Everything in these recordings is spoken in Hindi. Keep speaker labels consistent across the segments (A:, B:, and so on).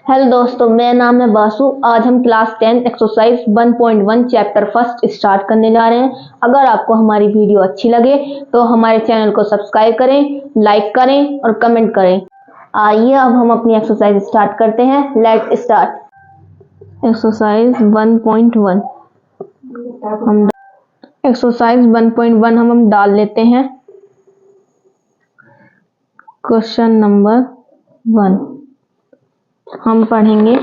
A: हेलो दोस्तों, मेरा नाम है बासु। आज हम class 10 exercise 1.1 chapter first start करने जा रहे हैं। अगर आपको हमारी वीडियो अच्छी लगे तो हमारे चैनल को सब्सक्राइब करें, लाइक करें और कमेंट करें। आइए अब हम अपनी एक्सरसाइज स्टार्ट करते हैं। Let's start. एक्सरसाइज 1.1 हम एक्सरसाइज 1.1 हम डाल लेते हैं। क्वेश्चन नंबर 1 हम पढ़ेंगे,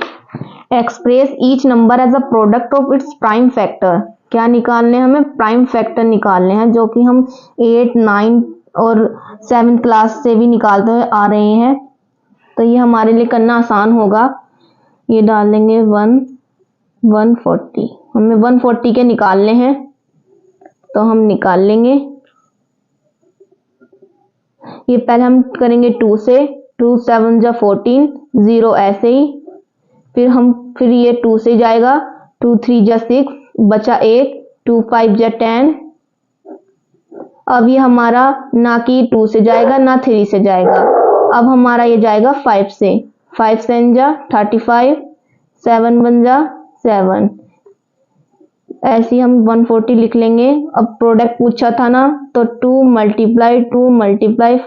A: express each number as a product of its prime factor. क्या निकालने, हमें प्राइम फैक्टर निकालने हैं, जो कि हम 8, 9 और 7 क्लास से भी निकालते हुए आ रहे हैं। तो ये हमारे लिए करना आसान होगा। ये डालेंगे 140, हमें 140 के निकालने हैं, तो हम निकाल लेंगे। ये पहले हम करेंगे 2 से, 2 7 जा 14, 0 ऐसे ही। फिर ये 2 से जाएगा, 2 3 जा 6, बचा 1, 2 5 जा 10। अब ये हमारा ना कि 2 से जाएगा ना 3 से जाएगा, अब हमारा ये जाएगा 5 से। 5 7 जा 35, 7 1 जा 7। ऐसे हम 140 लिख लेंगे। अब प्रोडक्ट पूछा था ना, तो 2 ×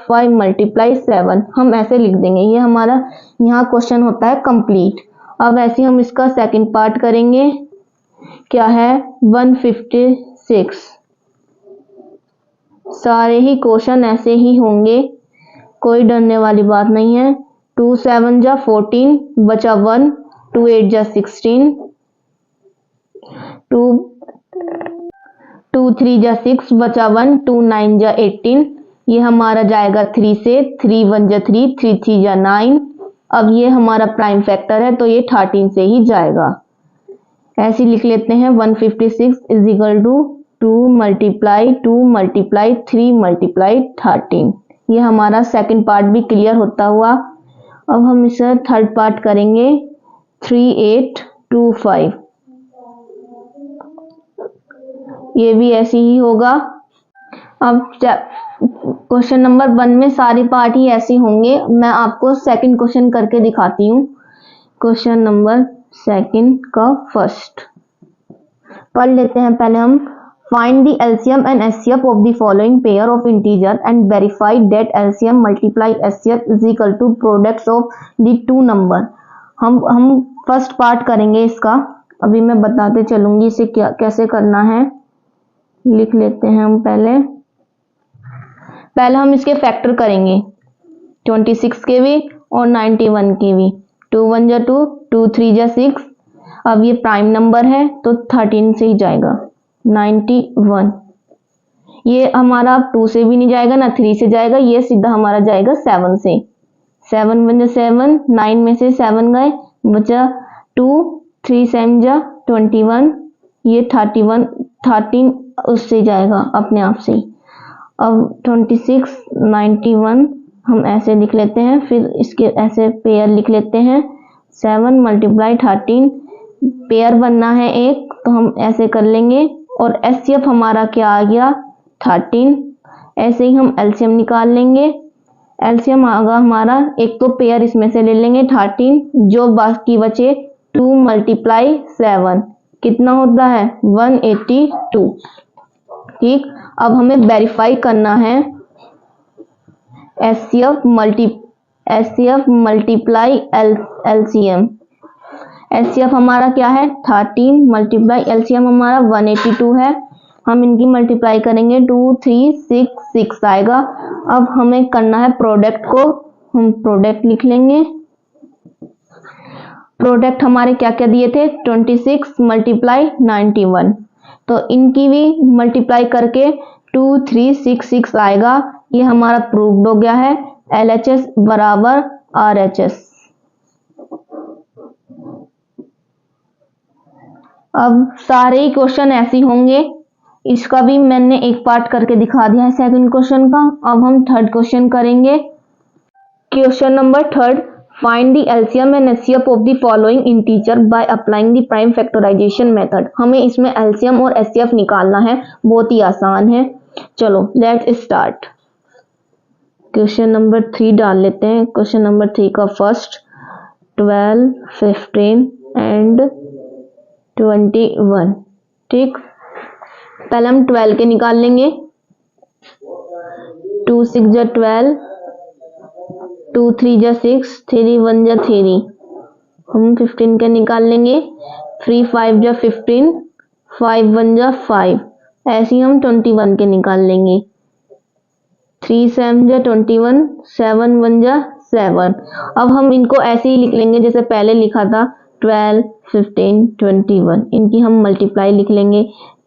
A: 5 × 7 हम ऐसे लिख देंगे। ये हमारा यहाँ क्वेश्चन होता है कंप्लीट। अब ऐसे हम इसका सेकंड पार्ट करेंगे। क्या है, 156। सारे ही क्वेश्चन ऐसे ही होंगे, कोई डरने वाली बात नहीं है। 2 7 जा 14, बचा 1, 2 8 जा 16, 2 3 जा 6, बचा 1, 2 9 जा 18। ये हमारा जाएगा 3 से, 3 1 जा 3, 3 3 जा 9। अब ये हमारा प्राइम फैक्टर है, तो ये 13 से ही जाएगा। ऐसे लिख लेते हैं, 156 इज इक्वल टू 2 × 2 × 3 × 13। ये हमारा सेकंड पार्ट भी क्लियर होता हुआ। अब हम इसे थर्ड पार्ट करेंगे, 3 8 2 5। ये भी ऐसे ही होगा। अब क्वेश्चन नंबर 1 में सारे पार्ट ही ऐसे होंगे। मैं आपको सेकंड क्वेश्चन करके दिखाती हूँ। क्वेश्चन नंबर 2 का फर्स्ट पढ़ लेते हैं। पहले हम find the LCM and HCF of the following pair of integer and verify that LCM multiply HCF is equal to products of the two number. हम फर्स्ट पार्ट करेंगे इसका। अभी मैं बताते चलूंगी इसे कैसे करना है। लिख लेते हैं हम पहले हम इसके फैक्टर करेंगे, 26 के भी और 91 के भी। 2 1 जा 2, 2 3 जा 6। अब ये प्राइम नंबर है, तो 13 से ही जाएगा। 91 ये हमारा 2 से भी नहीं जाएगा ना 3 से जाएगा, ये सीधा हमारा जाएगा 7 से। 7 1 जा 7, 9 में से 7 गए, बचा 2, 3 7 जा 21। ये 13 उससे जाएगा अपने आप से। अब 26 91 हम ऐसे लिख लेते हैं। फिर इसके ऐसे पेयर लिख लेते हैं, 7 × 13 पेयर बनना है एक, तो हम ऐसे कर लेंगे। और एचसीएफ हमारा क्या आ गया, 13। ऐसे ही हम एलसीएम निकाल लेंगे। एलसीएम आगा हमारा, एक तो पेयर इसमें से ले लेंगे 13, जो बाकी बचे 2 × 7 कितना होता है, 182। ठीक, अब हमें वेरीफाई करना है एचसीएफ मल्टीप्लाई एलसीएम। एचसीएफ हमारा क्या है, 13 मल्टीप्लाई एलसीएम हमारा 182 है। हम इनकी मल्टीप्लाई करेंगे, 2 3 6 6 आएगा। अब हमें करना है प्रोडक्ट को, हम प्रोडक्ट लिख लेंगे। प्रोडक्ट हमारे क्या क्या दिए थे, 26 × 91, तो इनकी भी मल्टीप्लाई करके 2 3 6 6 आएगा। ये हमारा प्रूव्ड हो गया है, LHS बराबर RHS। अब सारे ही क्वेश्चन ऐसे होंगे। इसका भी मैंने एक पार्ट करके दिखा दिया है सेकंड क्वेश्चन का। अब हम थर्ड क्वेश्चन करेंगे। Question number 3, find the LCM and HCF of the following integer by applying the prime factorisation method. हमें इसमें एलसीएम और एचसीएफ निकालना है, बहुत ही आसान है। चलो लेट्स स्टार्ट। क्वेश्चन नंबर 3 डाल लेते हैं। क्वेश्चन नंबर 3 का फर्स्ट, 12, 15 एंड 21। ठीक, पहले हम 12 के निकाल लेंगे। 2 6 जा 12, 2 3 जा 6, 3 1 जा 3। हम 15 के निकाल लेंगे। 3 5 जा 15, 5 1 जा 5। ऐसे ही हम 21 के निकाल लेंगे। 3 7 जा 21, 7 1 जा 7। अब हम इनको ऐसे ही लिख लेंगे जैसे पहले लिखा था 12, 15, 21। इनकी हम मल्टीप्लाई लिख लेंगे।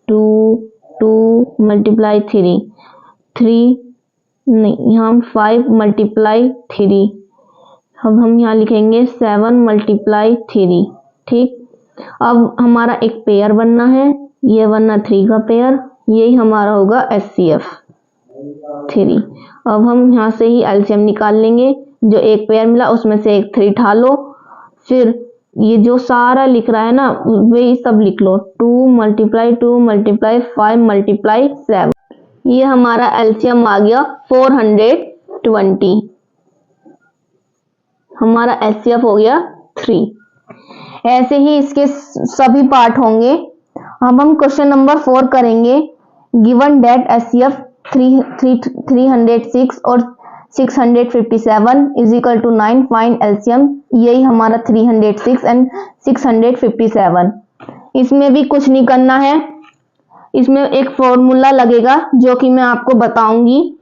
A: 2 2 मल्टीप्लाई 3 3 नहीं, यहाँ हम 5 मल्टीप्लाई 3। अब हम यहाँ लिखेंगे 7 मल्टीप्लाई 3। ठीक, अब हमारा एक पेयर बनना है, ये बनना 3 का पेयर, यही हमारा होगा HCF 3। अब हम यहाँ से ही एलसीएम निकाल लेंगे। जो एक पेयर मिला उसमें से एक 3 उठा लो, फिर ये जो सारा लिख रहा है ना वही सब लिख लो। 2 मल्टीप्लाई 2 मल्टीप्लाई 5 मल्टीप्लाई 7। ये हमारा एलसीएम आ गया 420। हमारा HCF हो गया 3। ऐसे ही इसके सभी पार्ट होंगे। अब हम क्वेश्चन नंबर 4 करेंगे। गिवन डेट HCF 306 और 657 is equal to 9, find LCM. यही हमारा 306 एंड 657। इसमें भी कुछ नहीं करना है, इसमें एक फॉर्मूला लगेगा जो कि मैं आपको बताऊंगी।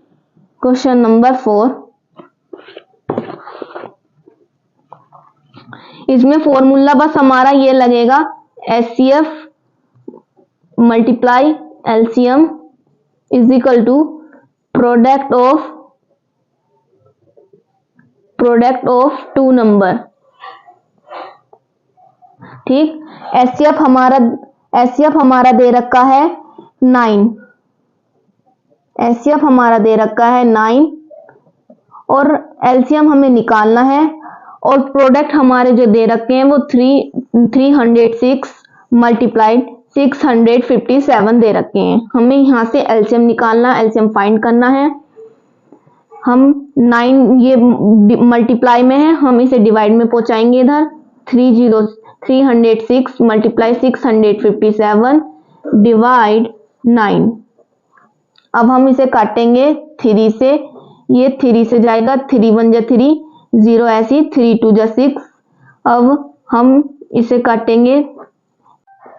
A: क्वेश्चन नंबर 4, इसमें फॉर्मूला बस हमारा ये लगेगा HCF multiply LCM is equal to product of two number. ठीक, HCF हमारा दे रखा है 9। HCF हमारा दे रखा है 9 और एलसीएम हमें निकालना है। और प्रोडक्ट हमारे जो दे रखे हैं वो 306 मल्टीप्लाइड 657 दे रखे हैं। हमें यहाँ से एलसीएम निकालना, एलसीएम फाइंड करना है। हम 9 ये मल्टीप्लाई में है, हम इसे डिवाइड में पहुंचाएंगे। इधर 306 मल्टीप्लाई 657 डिवाइड 9। अब हम इसे काटेंगे 3 से, ये 3 से जाएगा, 3 1 जा 3, 0 ऐसी, 3 2 जा 6। अब हम इसे काटेंगे।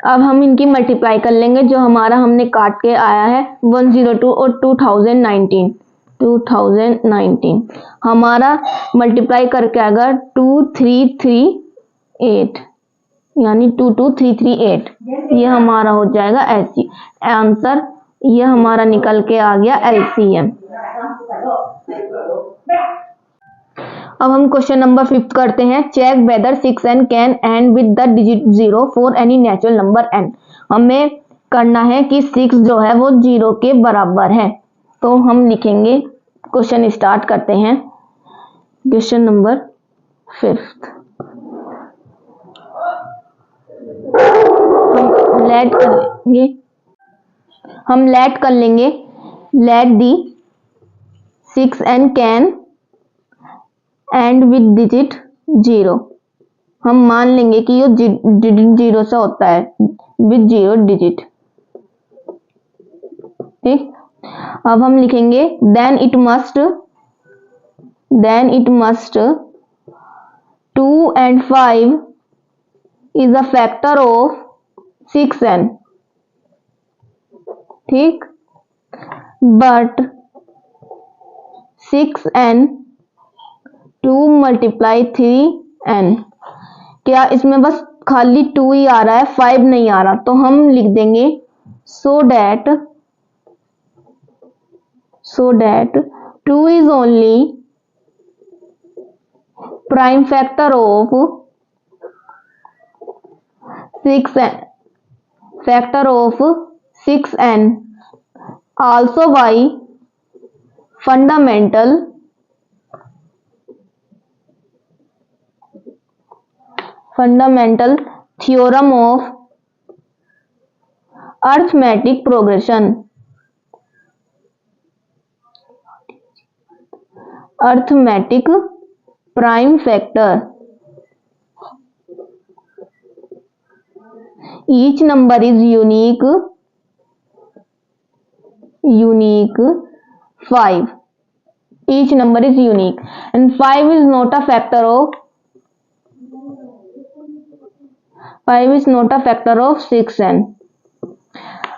A: अब हम इनकी मल्टीप्लाई कर लेंगे। जो हमारा हमने काट के आया है 102 और 2019 हमारा मल्टीप्लाई करके आएगा 2338, यानी 22338। ये हमारा हो जाएगा ऐसी आंसर। ये हमारा निकल के आ गया एलसीएम। अब हम क्वेश्चन नंबर 5 करते हैं। Check whether 6n can end with the digit 0 for any natural number n। हमें करना है कि 6 जो है वो 0 के बराबर है। तो हम लिखेंगे, क्वेश्चन स्टार्ट करते हैं। क्वेश्चन नंबर 5 हम लेट कर लेंगे। Let the 6n can end with digit 0। हम मान लेंगे कि ये डिजिट 0 से होता है, विद 0 डिजिट। ठीक, अब हम लिखेंगे then it must 2 and 5 is a factor of 6n। ठीक, but 6n 2 मल्टीप्लाई 3n। क्या इसमें बस खाली 2 ही आ रहा है, 5 नहीं आ रहा? तो हम लिख देंगे so that 2 is only prime factor of 6n also by fundamental theorem of arithmetic progression। Arithmetic prime factor each number is unique 5. Each number is unique and 5 is not a factor of 6n.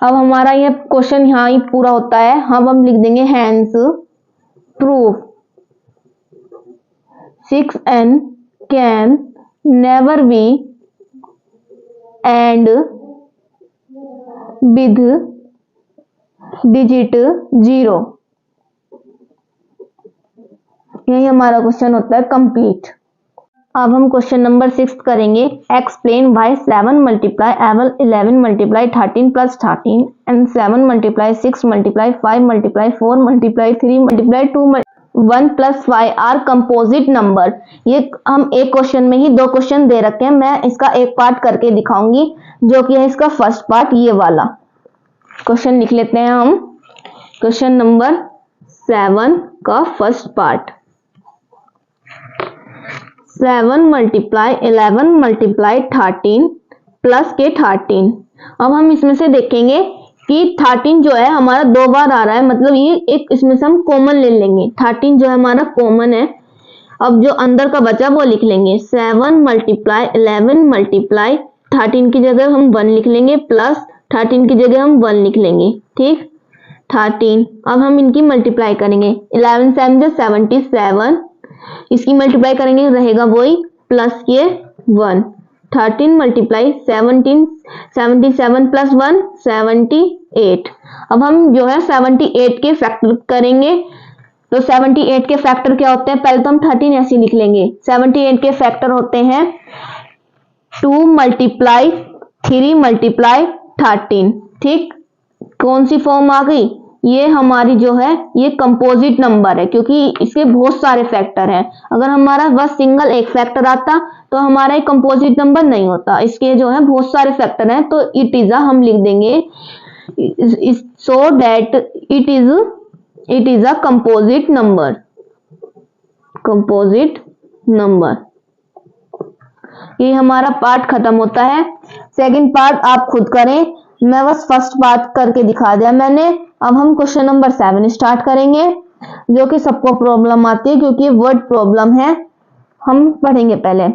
A: अब हमारा ये क्वेश्चन यहाँ ही पूरा होता है। हम लिख देंगे hence proof 6n can never be end with digit 0। यही हमारा क्वेश्चन होता है कंप्लीट। अब हम क्वेश्चन नंबर 6 करेंगे। Explain why 7 multiply 11 multiply 13 plus 13 and 7 multiply 6 multiply 5 multiply 4 multiply 3 multiply 2 1 plus 5 are composite number. ये हम एक क्वेश्चन में ही दो क्वेश्चन दे रखे हैं। मैं इसका एक पार्ट करके दिखाऊंगी जो कि है इसका फर्स्ट पार्ट, ये वाला क्वेश्चन लिख लेते हैं हम। क्वेश्चन नंबर 7 का first part, 7 multiply 11 multiply 13 plus के 13। अब हम इसमें से देखेंगे कि 13 जो है हमारा दो बार आ रहा है, मतलब ये एक इसमें से हम कॉमन ले लेंगे। 13 जो है हमारा कॉमन है। अब जो अंदर का बचा वो लिख लेंगे। 7 मल्टीप्लाई 11 मल्टीप्लाई 13 की जगह हम 1 लिख लेंगे, प्लस 13 की जगह हम 1 लिख लेंगे। ठीक, 13। अब हम इनकी मल्टीप्लाई करेंगे। 11 7 जो 77, इसकी मल्टीप्लाई करेंगे रहेगा वही प्लस ये 1। 13 मल्टीप्लाई 17 77 प्लस 1 78। अब हम जो है 78 के फैक्टर करेंगे। तो 78 के फैक्टर क्या होते हैं, पहले तो हम 13 ऐसे लिख लेंगे। 78 के फैक्टर होते हैं 2 मल्टीप्लाई 3 मल्टीप्लाई 13। ठीक, कौन सी फॉर्म आ गई, ये हमारी जो है ये कंपोजिट नंबर है, क्योंकि इसके बहुत सारे फैक्टर हैं। अगर हमारा बस सिंगल एक फैक्टर आता तो हमारा एक कंपोजिट नंबर नहीं होता। इसके जो है बहुत सारे फैक्टर हैं, तो इट इज हम लिख देंगे so that it is a composite number. Composite number, ये हमारा पार्ट खत्म होता है। सेकंड पार्ट आप खुद करें, मैं बस फर्स्ट पार्ट करके दिखा दिया मैंने। अब हम क्वेश्चन नंबर 7 स्टार्ट करेंगे, जो कि सबको प्रॉब्लम आती है क्योंकि वर्ड प्रॉब्लम है। हम पढ़ेंगे पहले।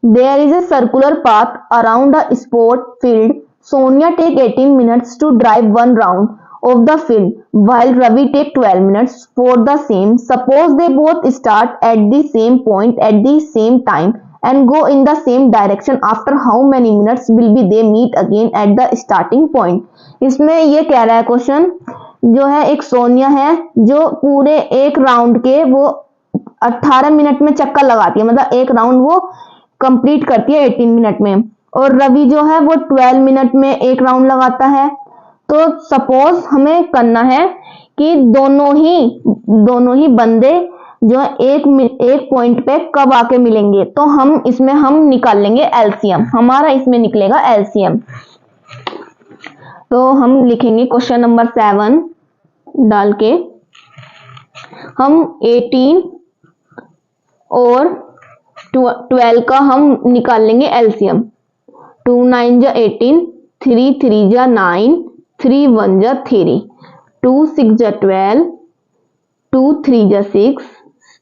A: There is a circular path around a sport field. Sonia take 18 minutes to drive 1 round of the field while Ravi take 12 minutes for the same. Suppose they both start at the same point at the same time and go in the same direction. After how many minutes will be they meet again at the starting point? इसमें ये कह रहा है क्वेश्चन, जो है एक सोनिया है जो पूरे एक राउंड के वो 18 मिनट में चक्कर लगाती है, मतलब एक राउंड वो कंप्लीट करती है 18 मिनट में, और रवि जो है वो 12 मिनट में एक राउंड लगाता है। तो सपोज हमें करना है कि दोनों ही बंदे जो है एक पॉइंट पे कब आके मिलेंगे। तो हम इसमें हम निकाल लेंगे एलसीएम, हमारा इसमें निकलेगा एलसीएम। तो हम लिखेंगे क्वेश्चन नंबर 7 डाल के हम 18 और 12 का हम निकाल लेंगे एलसीएम। 2 9 जा 18, 3 3 जा 9, 3 1 जा 3, 2 6 जा 12, 2 3 जा 6,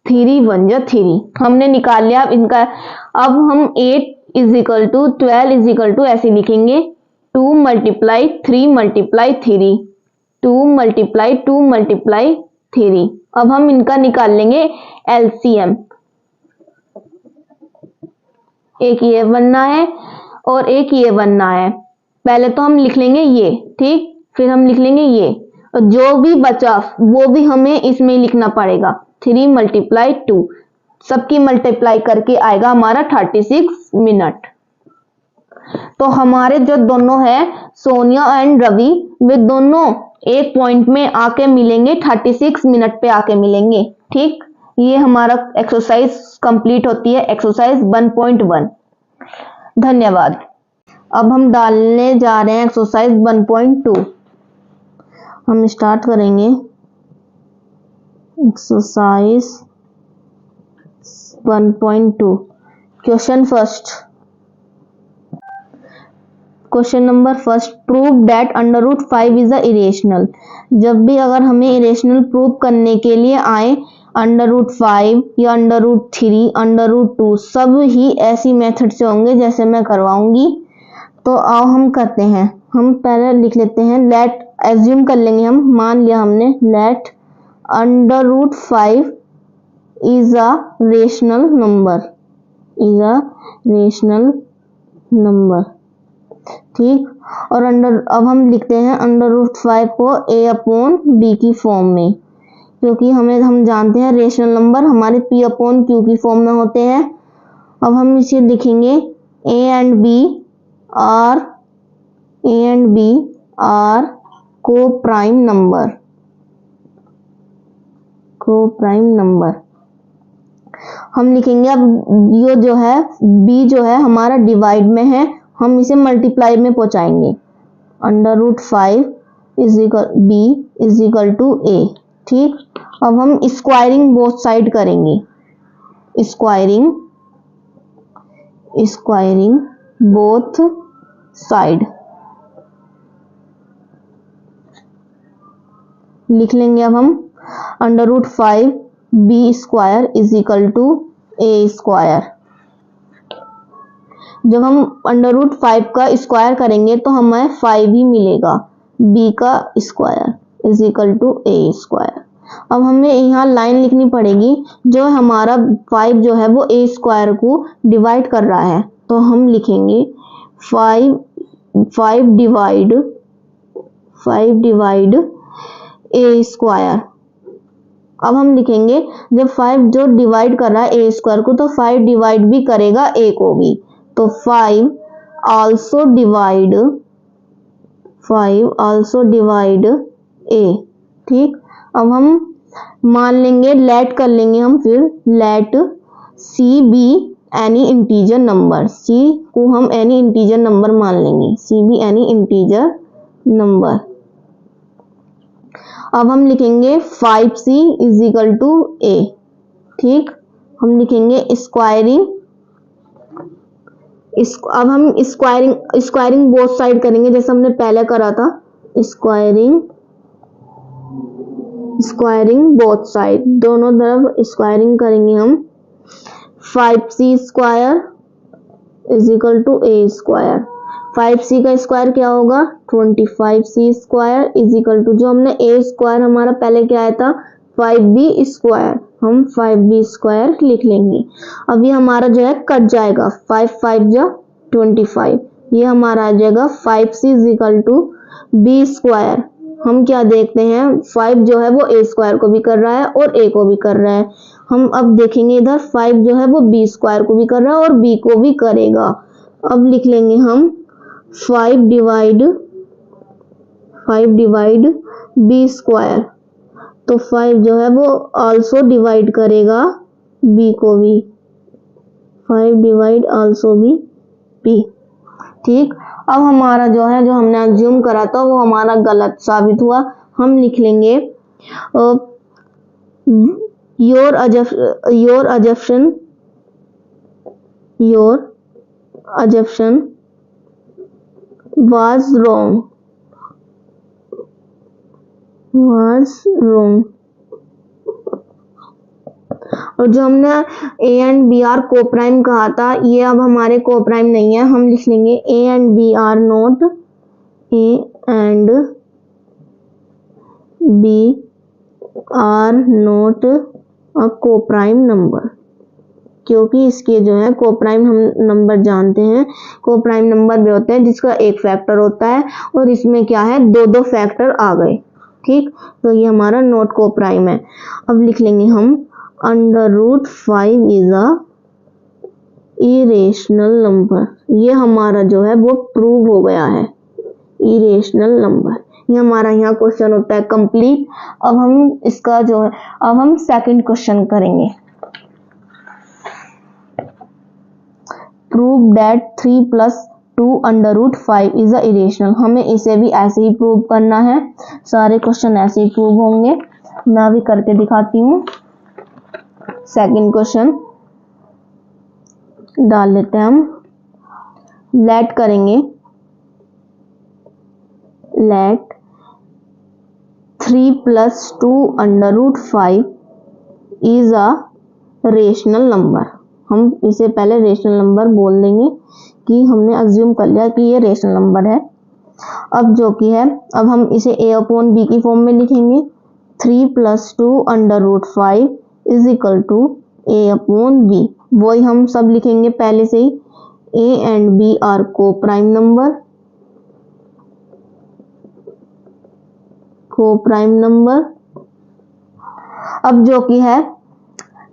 A: 3 1 जा 3 हमने निकाल लिया। अब इनका अब हम 8 is equal to 12 is equal to ऐसे लिखेंगे 2 मल्टीप्लाई 3 मल्टीप्लाई 3, 2 मल्टीप्लाई 2 मल्टीप्लाई 3। अब हम इनका निकाल लेंगे एलसीएम। एक ये बनना है और एक ये बनना है। पहले तो हम लिख लेंगे ये, ठीक, फिर हम लिख लेंगे ये, और जो भी बचा वो भी हमें इसमें लिखना पड़ेगा। 3 मल्टीप्लाई 2, सबकी मल्टीप्लाई करके आएगा हमारा 36 मिनट। तो हमारे जो दोनों है सोनिया एंड रवि, वे दोनों एक पॉइंट में आके मिलेंगे, 36 मिनट पे आके मिलेंगे। ठीक, ये हमारा एक्सरसाइज कंप्लीट होती है, एक्सरसाइज 1.1। धन्यवाद। अब हम डालने जा रहे हैं एक्सरसाइज 1.2। हम स्टार्ट करेंगे exercise 1.2। Question first, question number first, prove that under root 5 is a irrational. जब भी अगर हमें इरेशनल प्रूव करने के लिए आए, अंडर रूट 5 या अंडर रूट 3, अंडर रूट 2, सब ही ऐसी मेथड से होंगे जैसे मैं करवाऊंगी। तो आओ हम करते हैं। हम पहले लिख लेते हैं, लेट एज्यूम कर लेंगे हम, मान लिया हमने, let under root 5 is a rational number, is a rational number, ठीक। और अब हम लिखते हैं अंडर रूट 5 को a अपॉन b की फॉर्म में, क्योंकि हम जानते हैं रेशनल नंबर हमारे p अपॉन q की फॉर्म में होते हैं। अब हम इसे लिखेंगे a and b are coprime number, हम लिखेंगे। अब ये जो है b जो है हमारा डिवाइड में है, हम इसे मल्टीप्लाई में पहुंचाएंगे। Under root 5 is equal b is equal to a, ठीक। अब हम स्क्वायरिंग बोथ साइड करेंगे, स्क्वायरिंग बोथ साइड लिख लेंगे। अब हम under root 5 b square is equal to a square. जब हम अंडर रूट 5 का स्क्वायर करेंगे तो हमें 5 ही मिलेगा, b का square is equal to a square. अब हमें यहाँ लाइन लिखनी पड़ेगी, जो हमारा 5 जो है वो a स्क्वायर को डिवाइड कर रहा है, तो हम लिखेंगे 5 डिवाइड a स्क्वायर। अब हम लिखेंगे जब 5 जो डिवाइड कर रहा है a स्क्वायर को, तो 5 डिवाइड भी करेगा a को भी, तो 5 आल्सो डिवाइड a, ठीक। अब हम मान लेंगे, लेट कर लेंगे हम, फिर let c be any integer number, c को हम एनी इंटीजर नंबर मान लेंगे, c be any integer number. अब हम लिखेंगे 5c is equal to a, ठीक। हम लिखेंगे स्क्वायरिंग, अब हम स्क्वायरिंग बोथ साइड करेंगे जैसे हमने पहले करा था, स्क्वायरिंग बोथ साइड, दोनों तरफ स्क्वायरिंग करेंगे हम। 5c square is equal to a square, 5c का स्क्वायर क्या होगा, 25c square is equal to, जो हमने a स्क्वायर हमारा पहले क्या आया था 5b स्क्वायर, हम 5b स्क्वायर लिख लेंगे। अब ये हमारा जो है कट जाएगा, 5 जा 25, ये हमारा आ जाएगा 5c is equal to b square. हम क्या देखते हैं, 5 जो है वो a स्क्वायर को भी कर रहा है और a को भी कर रहा है। हम अब देखेंगे इधर 5 जो है वो b स्क्वायर को भी कर रहा है और b को भी करेगा। अब लिख लेंगे हम 5 डिवाइड b स्क्वायर, तो 5 जो है वो आल्सो डिवाइड करेगा b को भी, 5 डिवाइड आल्सो भी b, ठीक। अब हमारा जो है, जो हमने अज्यूम करा था वो हमारा गलत साबित हुआ। हम लिख लेंगे योर assumption was wrong, और जो हमने a एंड b आर को प्राइम कहा था, ये अब हमारे को प्राइम नहीं है। हम लिख लेंगे a and b are not a coprime number, क्योंकि इसके जो है को प्राइम हम नंबर जानते हैं, को प्राइम नंबर भी होते हैं जिसका एक फैक्टर होता है, और इसमें क्या है दो फैक्टर आ गए, ठीक। तो ये हमारा नॉट को प्राइम है। अब लिख लेंगे हम under root 5 is a irrational number, ये हमारा जो है वो प्रूव हो गया है, इरेशनल नंबर। ये हमारा यहाँ क्वेश्चन होता है कंप्लीट। अब हम इसका जो है, अब हम सेकंड क्वेश्चन करेंगे, prove that 3 + 2 under root 5 is a irrational. हमें इसे भी ऐसे ही प्रूव करना है, सारे क्वेश्चन ऐसे ही प्रूव होंगे। मैं अभी करके दिखाती हूँ। सेकंड क्वेश्चन डाल लेते हैं हम, लेट करेंगे let 3 + 2 √ 5 is a rational number. हम इसे पहले रेशनल नंबर बोल देंगे कि हमने अज्यूम कर लिया कि ये रेशनल नंबर है। अब जो कि है, अब हम इसे a/b की फॉर्म में लिखेंगे। 3 + 2 √ 5 इज इक्वल टू a/b। वही हम सब लिखेंगे पहले से ही। a and b are coprime number, अब जो कि है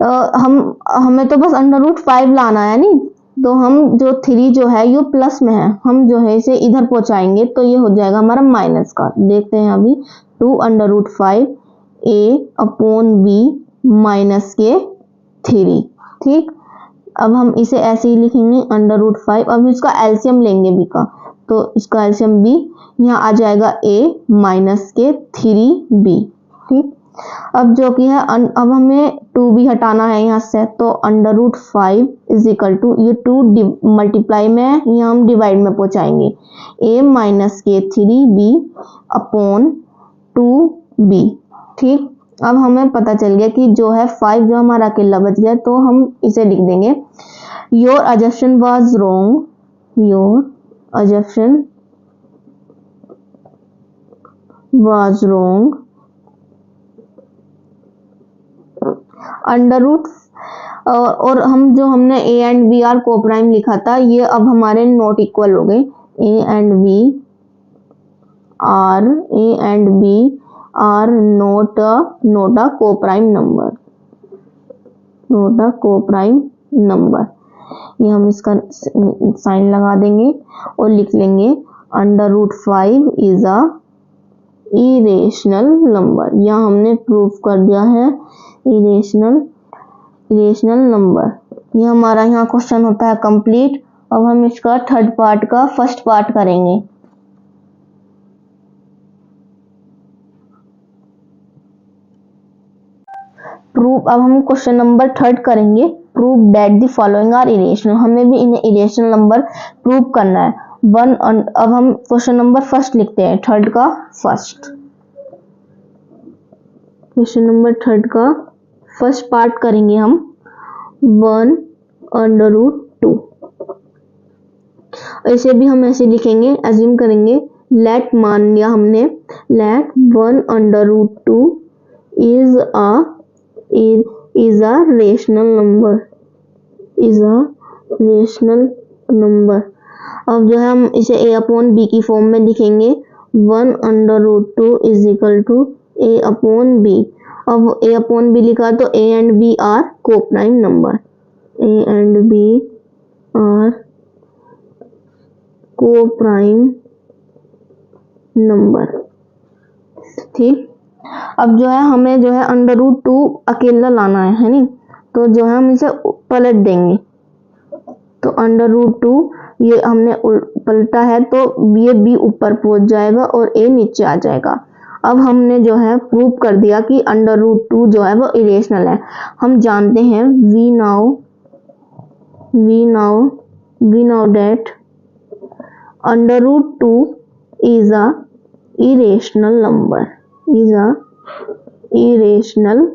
A: हमें तो बस √5 लाना है नहीं, तो हम जो 3 जो है ये प्लस में है, हम जो है इसे इधर पहुंचाएंगे तो ये हो जाएगा हमारा माइनस का। देखते हैं अभी 2 √5 a/b माइनस के 3। ठीक, अब हम इसे ऐसे ही लिखेंगे √5। अब इसका एलसीएम लेंगे b का, तो इसका एलसीएम b यहाँ आ जाएगा a माइनस के 3b। ठीक, अब जो कि है अब हमें 2b हटाना है यहाँ से, तो √5 इज इक्वल टू ये 2 मल्टीप्लाई में है, यहाँ हम डिवाइड में पहुंचाएंगे a माइनस के 3b अपॉन 2b। ठीक, अब हमें पता चल गया कि जो है 5 जो हमारा अकेला बच गया, तो हम इसे लिख देंगे your assumption was wrong, your assumption was wrong √ और हम जो हमने a एंड b आर को प्राइम लिखा था, ये अब हमारे नॉट इक्वल हो गए। a and b are not a coprime number, not a coprime number. ये हम इसका साइन लगा देंगे और लिख लेंगे √5 इज अ इरेशनल नंबर। यहाँ हमने प्रूफ कर दिया है इरेशनल नंबर। ये हमारा यहाँ क्वेश्चन होता है कंप्लीट। अब हम इसका थर्ड पार्ट का फर्स्ट पार्ट करेंगे। प्रूफ, अब हम क्वेश्चन नंबर थर्ड करेंगे। Proof that the following are irrational. हमें भी इन्हें इरेशनल नंबर प्रूफ करना है। अब हम क्वेश्चन नंबर फर्स्ट लिखते हैं, थर्ड का फर्स्ट। क्वेश्चन नंबर थर्ड का फर्स्ट पार्ट करेंगे हम 1 √2। इसे भी हम ऐसे लिखेंगे, अज्यूम करेंगे। लेट मान लिया हमने, late 1 √2 is a rational number, is a rational number। अब जो है हम इसे a/b की फॉर्म में लिखेंगे। 1 √2 इज इक्वल टू a/b। अब a/b लिखा तो a and b are coprime number, a and b are coprime number. ठीक, अब जो है हमें जो है √2 अकेला लाना है नहीं, तो जो है हम इसे पलट देंगे। तो √2 ये हमने पलटा है, तो ये b ऊपर पहुंच जाएगा और a नीचे आ जाएगा। अब हमने जो है प्रूव कर दिया कि √2 जो है वो इरेशनल है। हम जानते हैं we now that √2 is a irrational number, is a irrational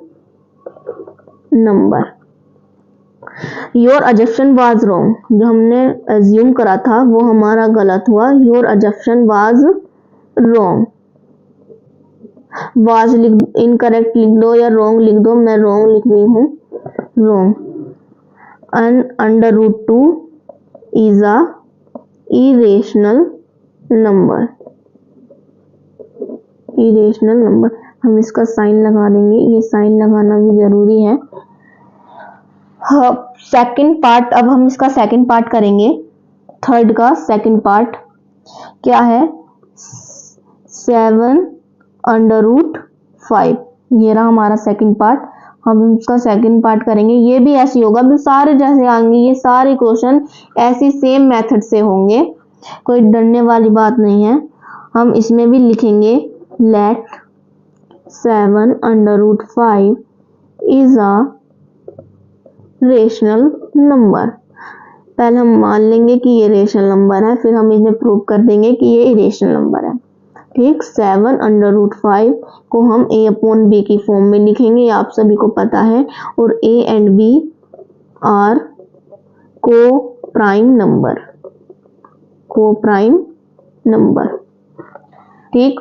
A: number. Your assumption was wrong, जो हमने अज्यूम करा था वो हमारा गलत हुआ। Your assumption was wrong, was incorrect लिख दो या रॉन्ग लिख दो, मैं रॉन्ग लिख रही हूँ, wrong. √2 is a irrational number, irrational number. हम इसका साइन लगा देंगे, ये साइन लगाना भी जरूरी है। सेकंड पार्ट, अब हम इसका सेकंड पार्ट करेंगे। थर्ड का सेकंड पार्ट क्या है, 7 √5। ये रहा हमारा सेकंड पार्ट। हम इसका सेकंड पार्ट करेंगे। ये भी ऐसे होगा, भी सारे जैसे आएंगे, ये सारे क्वेश्चन ऐसी सेम मेथड से होंगे, कोई डरने वाली बात नहीं है। हम इसमें भी लिखेंगे let 7 √5 is a rational number. पहले हम मान लेंगे कि ये रेशनल नंबर है, फिर हम इन्हें प्रूव कर देंगे कि ये इरेशनल नंबर है। ठीक, 7/5 को हम a अपॉन b की फॉर्म में लिखेंगे, आप सभी को पता है। और a and b are coprime number, ठीक।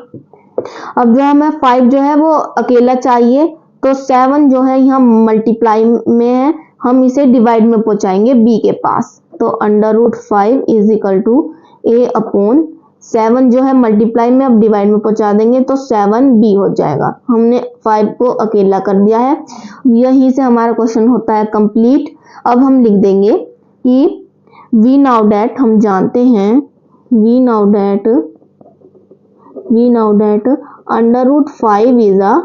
A: अब जो हमें 5 जो है वो अकेला चाहिए, तो 7 जो है यहाँ मल्टीप्लाई में है, हम इसे डिवाइड में पहुंचाएंगे b के पास। तो √5 is equal to a upon 7 जो है मल्टीप्लाई में, अब डिवाइड में पहुंचा देंगे तो 7b हो जाएगा। हमने 5 को अकेला कर दिया है। यहीं से हमारा क्वेश्चन होता है कंप्लीट। अब हम लिख देंगे कि वी नाउ दैट, हम जानते हैं, we now that √5 is a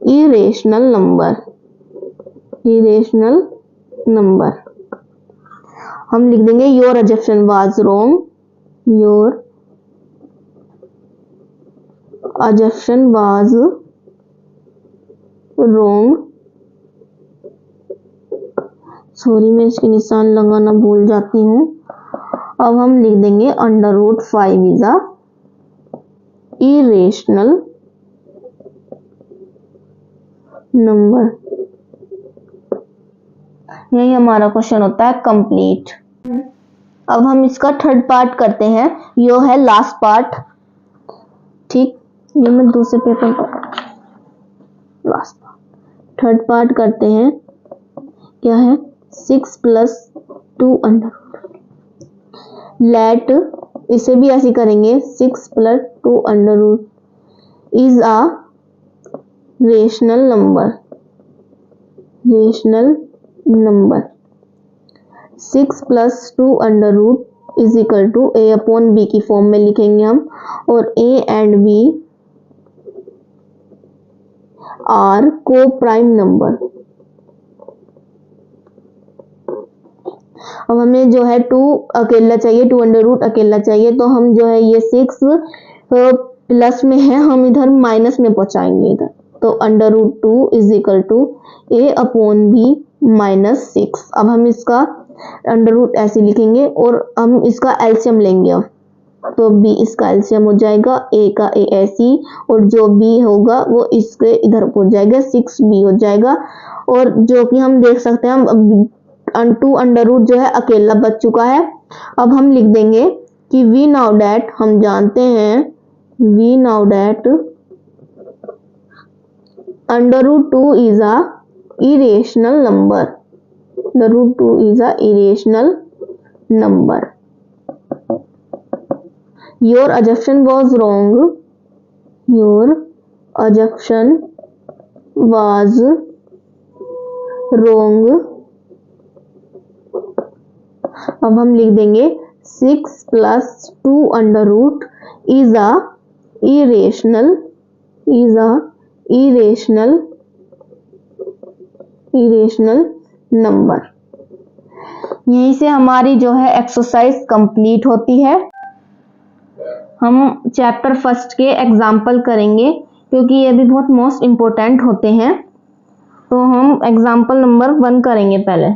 A: irrational number। हम लिख देंगे your assumption was wrong, your assumption was wrong। Sorry, मैं इसके निशान लगाना भूल जाती हूँ। अब हम लिख देंगे √5 इज अ irrational number। यही हमारा क्वेश्चन होता है कंप्लीट। अब हम इसका थर्ड पार्ट करते हैं, यो है लास्ट पार्ट, ठीक। ये मैं दूसरे पेपर पर लास्ट पार्ट, थर्ड पार्ट करते हैं। क्या है? 6 + 2 लेट, इसे भी ऐसे करेंगे, 6 + 2 is a rational number. 6 + 2 is equal to a upon b की फॉर्म में लिखेंगे हम, और a and b are coprime number. अब हमें जो है 2 अकेला चाहिए, 2 अकेला चाहिए, तो हम जो है ये 6 प्लस में है, हम इधर माइनस में पहुंचाएंगे इधर। तो √2 is equal to a upon b -6। अब हम इसका √ ऐसे लिखेंगे और हम इसका एलसीएम लेंगे। अब तो b इसका एलसीएम हो जाएगा, a का a ऐसी, और जो b होगा वो इसके इधर पहुंच जाएगा, 6b हो जाएगा। और जो कि हम देख सकते हैं, हम 2 जो है अकेला बच चुका है। अब हम लिख देंगे कि वी नाउ दैट, हम जानते हैं, we now that √2 is a irrational number। √2 is a irrational number। Your assumption was wrong, your assumption was wrong। अब हम लिख देंगे 6 + 2 is a irrational नंबर। यहीं से हमारी जो है एक्सरसाइज कंप्लीट होती है। हम चैप्टर फर्स्ट के एग्जाम्पल करेंगे, क्योंकि ये भी बहुत मोस्ट इम्पोर्टेंट होते हैं। तो हम एग्जाम्पल नंबर 1 करेंगे। पहले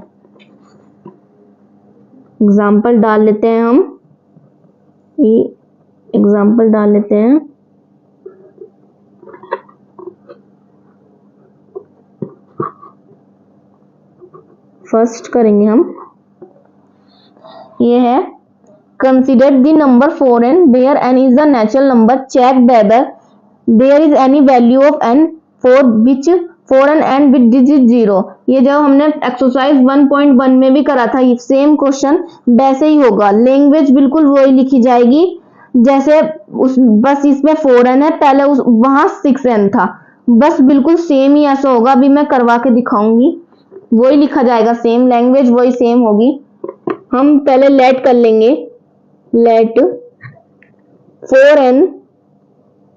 A: एग्जाम्पल डाल लेते हैं, हम ये एग्जाम्पल डाल लेते हैं। फर्स्ट करेंगे हम, ये है consider the number 4n where n is the natural number, check whether there is any value of n for which 4n end with digit 0। ये जो हमने एक्सरसाइज 1.1 में भी करा था, ये सेम क्वेश्चन वैसे ही होगा। लैंग्वेज बिल्कुल वही लिखी जाएगी जैसे बस इसमें 4n है, पहले वहां 6n था, बस बिल्कुल सेम ही ऐसा होगा। अभी मैं करवा के दिखाऊंगी, वही लिखा जाएगा, सेम लैंग्वेज वही सेम होगी। हम पहले लेट कर लेंगे, let 4n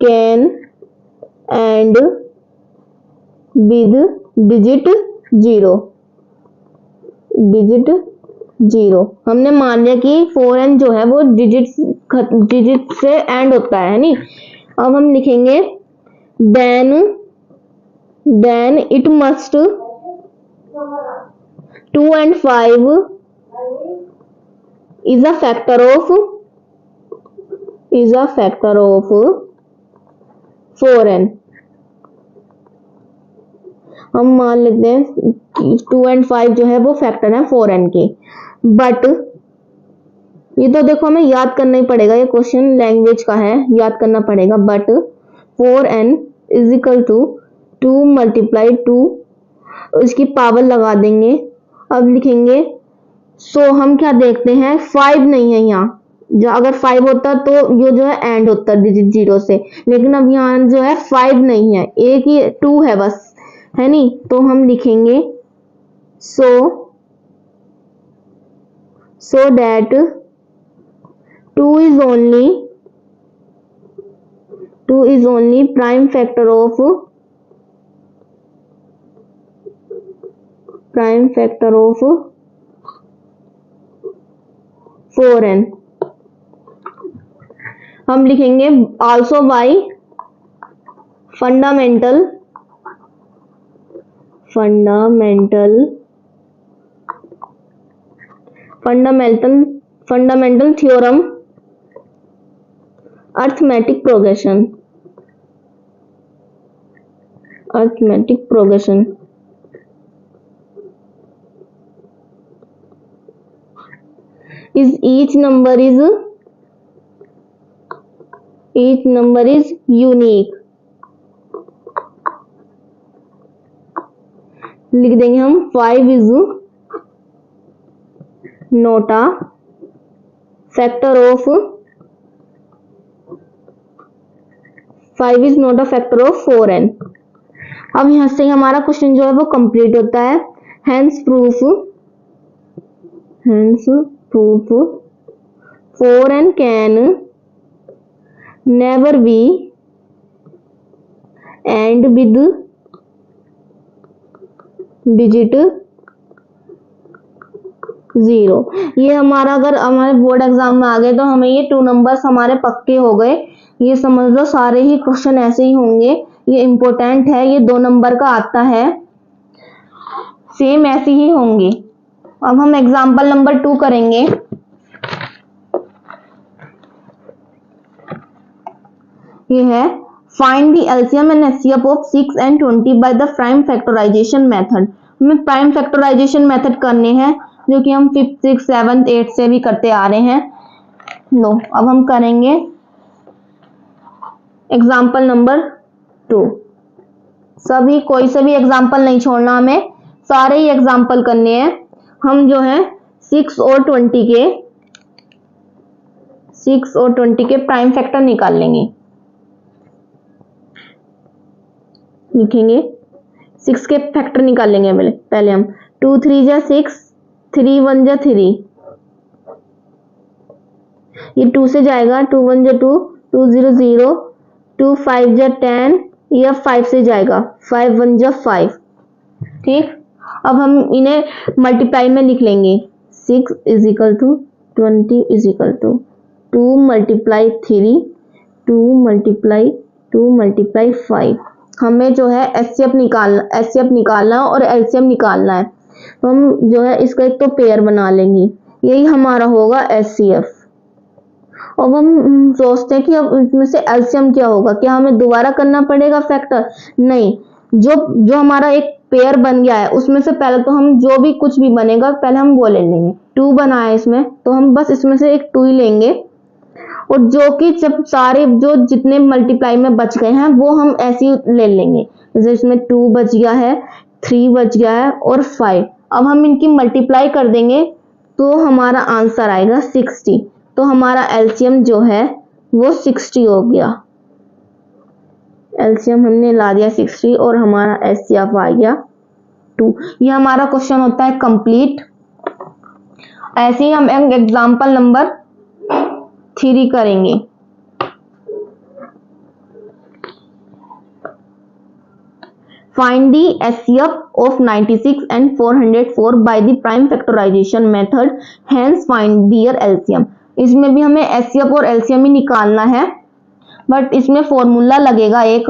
A: can end with digit 0। हमने मान लिया कि 4n जो है वो डिजिट से एंड होता है नी। अब हम लिखेंगे then it must 2 and 5 is a factor of 4n। हम मान लेते हैं 2 and 5 जो है वो फैक्टर है 4n के। बट ये तो देखो हमें याद करना ही पड़ेगा, ये क्वेश्चन लैंग्वेज का है, याद करना पड़ेगा। But 4n is equal to 2 multiply 2, इसकी पावर लगा देंगे। अब लिखेंगे सो हम क्या देखते हैं 5 नहीं है यहाँ, जो अगर 5 होता तो ये जो है एंड होता डिजिट 0 से, लेकिन अब यहाँ जो है 5 नहीं है, एक ही 2 है बस, है नहीं। तो हम लिखेंगे so that 2 is only prime factor of 4n। हम लिखेंगे also by fundamental theorem arithmetic progression is each number is unique। लिख देंगे हम 5 is not a factor of 4n। अब यहां से हमारा क्वेश्चन जो है वो कंप्लीट होता है। Hence proof 4n can never be end with digit 0। ये हमारा अगर हमारे बोर्ड एग्जाम में आ गए तो हमें ये 2 नंबर्स हमारे पक्के हो गए। ये समझ लो सारे ही क्वेश्चन ऐसे ही होंगे, ये इंपॉर्टेंट है, ये 2 नंबर का आता है, सेम ऐसे ही होंगे। अब हम एग्जाम्पल नंबर 2 करेंगे। ये है find the LCM and HCF of 6 and 20 by the prime factorisation method. हमें प्राइम फैक्टराइजेशन मेथड करने हैं, जो कि हम 5th 6th 7th 8th से भी करते आ रहे हैं। लो अब हम करेंगे एग्जाम्पल नंबर 2। सभी कोई से भी एग्जाम्पल नहीं छोड़ना, हमें सारे ही एग्जाम्पल करने हैं। हम जो है 6 और 20 के प्राइम फैक्टर निकाल लेंगे। लिखेंगे 6 के फैक्टर निकाल लेंगे पहले हम 2 3 जा 6, 3 1 जा 3, ये 2 से जाएगा, 2 1 जा 2, 2 0 0, 2 5 जा 10, यह 5 से जाएगा, 5 1 जा 5। ठीक, अब हम इन्हें मल्टीप्लाई में लिख लेंगे। 6 is equal to 20 is equal to 2 multiply 3, 2 multiply 5। हमें जो है एचसीएफ निकालना और एलसीएम निकालना है। तो हम जो है इसका एक तो पेयर बना लेंगे, यही हमारा होगा एचसीएफ। अब हम सोचते हैं कि अब इसमें से एलसीएम क्या होगा, क्या हमें दोबारा करना पड़ेगा फैक्टर? नहीं, जो हमारा एक पेयर बन गया है उसमें से पहले तो हम जो भी कुछ भी बनेगा पहले हम वो ले लेंगे। 2 बना है इसमें, तो हम बस इसमें से एक 2 ही लेंगे, और जो कि जब सारे जो जितने मल्टीप्लाई में बच गए हैं वो हम ऐसे ही ले लेंगे। जैसे इसमें 2 बच गया है, 3 बच गया है और 5। अब हम इनकी मल्टीप्लाई कर देंगे तो हमारा आंसर आएगा 60। तो हमारा एलसीएम जो है वो 60 हो गया। एलसीएम हमने ला दिया 60 और हमारा एचसीएफ आ गया 2। ये हमारा क्वेश्चन होता है कंप्लीट। ऐसे ही हम एग्जांपल नंबर 3 करेंगे। Find the HCF of 96 and 404 by the prime factorization method, hence find their LCM। इसमें भी हमें HCF और LCM ही निकालना है, बट इसमें फॉर्मूला लगेगा एक,